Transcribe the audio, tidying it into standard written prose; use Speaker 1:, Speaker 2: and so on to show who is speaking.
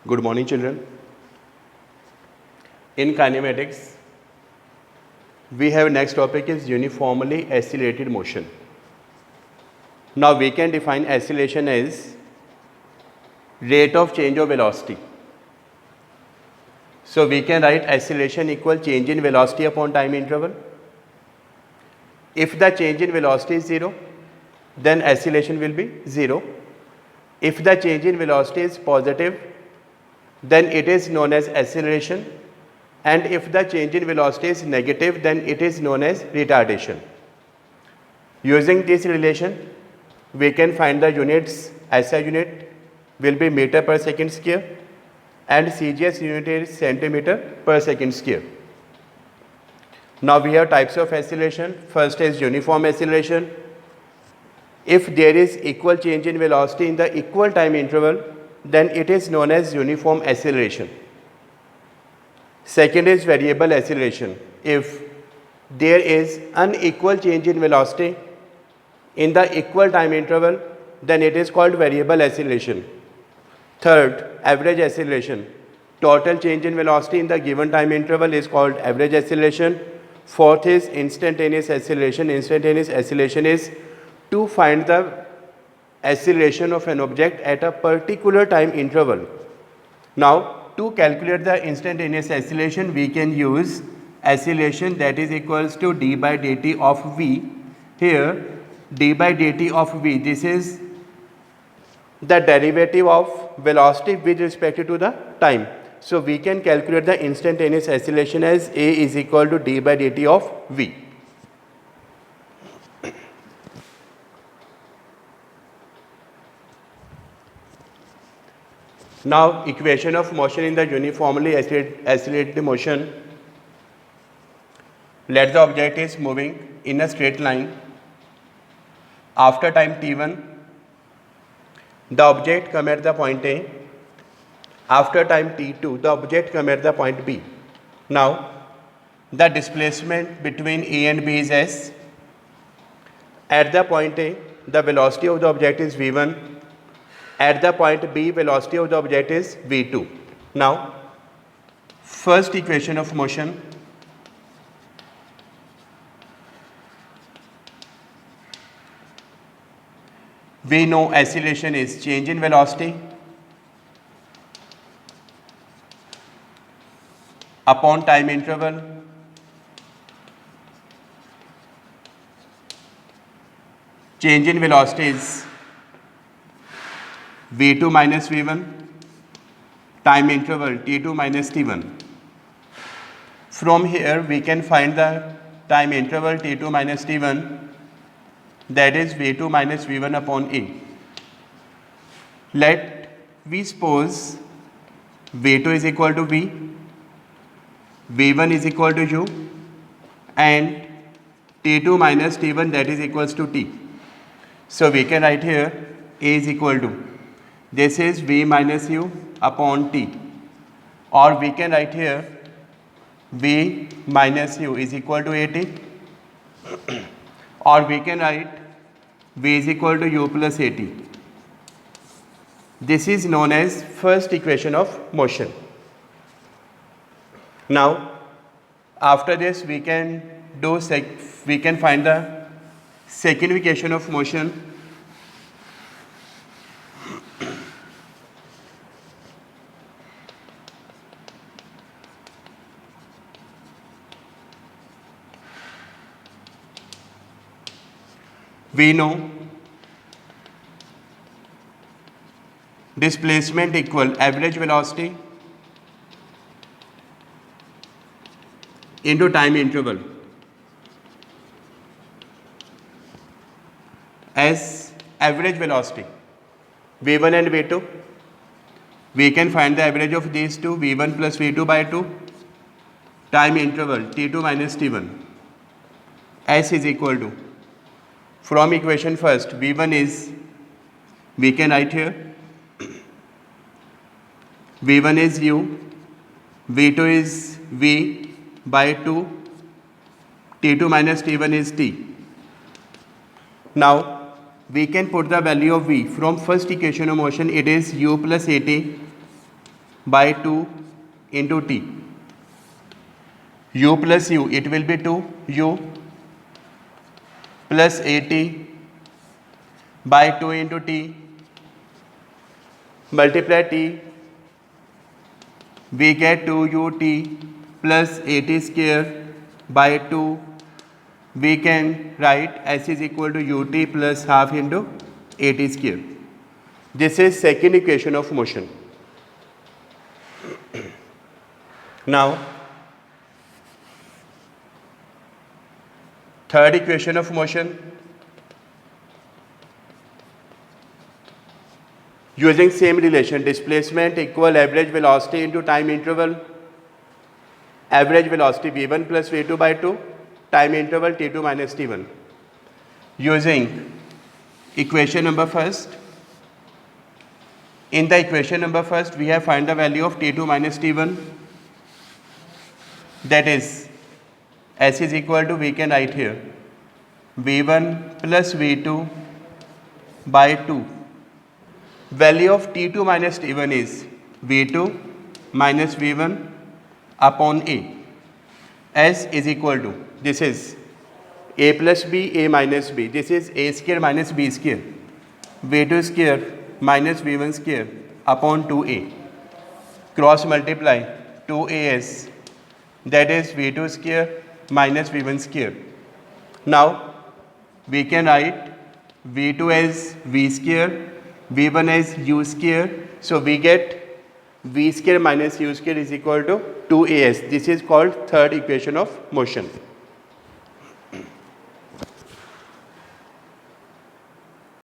Speaker 1: Good morning, children. In kinematics, we have next topic is uniformly accelerated motion. Now we can define acceleration as rate of change of velocity. So we can write acceleration equal change in velocity upon time interval. If the change in velocity is 0, then acceleration will be 0. If the change in velocity is positive, then it is known as acceleration, and if the change in velocity is negative, then it is known as retardation. Using this relation, we can find the units. SI unit will be meter per second square and CGS unit is centimeter per second square. Now we have types of acceleration. First is uniform acceleration. If there is equal change in velocity in the equal time interval, then it is known as uniform acceleration. Second is variable acceleration. If there is unequal change in velocity in the equal time interval, then it is called variable acceleration. Third, average acceleration. Total change in velocity in the given time interval is called average acceleration. Fourth is instantaneous acceleration. Instantaneous acceleration is to find the acceleration of an object at a particular time interval. Now, to calculate the instantaneous acceleration, we can use acceleration that is equals to d by dt of v. Here, d by dt of v, this is the derivative of velocity with respect to the time. So, we can calculate the instantaneous acceleration as a is equal to d by dt of v. Now, equation of motion in the uniformly accelerated motion. Let the object is moving in a straight line. After time t1, the object come at the point A. After time t2, the object come at the point B. Now, the displacement between A and B is s. At the point A, the velocity of the object is v1. At the point B, velocity of the object is v2. Now, first equation of motion. We know acceleration is change in velocity upon time interval change in velocity is v2 minus v1 time interval t2 minus t1. From here we can find the time interval t2 minus t1, that is v2 minus v1 upon a. Let we suppose v2 is equal to v, v1 is equal to u, and t2 minus t1, that is equals to t. So we can write here a is equal to, this is v minus u upon t, or we can write here v minus u is equal to at, or we can write v is equal to u plus at. This is known as first equation of motion. Now, after this we can find the second equation of motion. We know displacement equal average velocity into time interval as average velocity v1 and v2. We can find the average of these two, v1 plus v2 by 2, time interval t2 minus t1. S is equal to, from equation first, v1 is, we can write here v1 is u, v2 is v by 2, t2 minus t1 is t. Now, we can put the value of v from first equation of motion, it is u plus at by 2 into t. U plus u, it will be 2u plus at by 2 into t, multiply t, we get 2ut plus at square by 2. We can write s is equal to ut plus half into at square. This is second equation of motion. Now, third equation of motion. Using same relation, displacement equal average velocity into time interval, average velocity v1 plus v2 by 2, time interval t2 minus t1. Using equation number first, in the equation number first we have find the value of t2 minus t1, that is s is equal to, we can write here, v1 plus v2 by 2. Value of t2 minus t1 is v2 minus v1 upon a. S is equal to, this is a plus b, a minus b. This is a square minus b square. v2 square minus v1 square upon 2a. Cross multiply 2as, that is v2 square minus v1 square. Now we can write v2 as v square, v1 as u square. So we get v square minus u square is equal to 2as. This is called third equation of motion.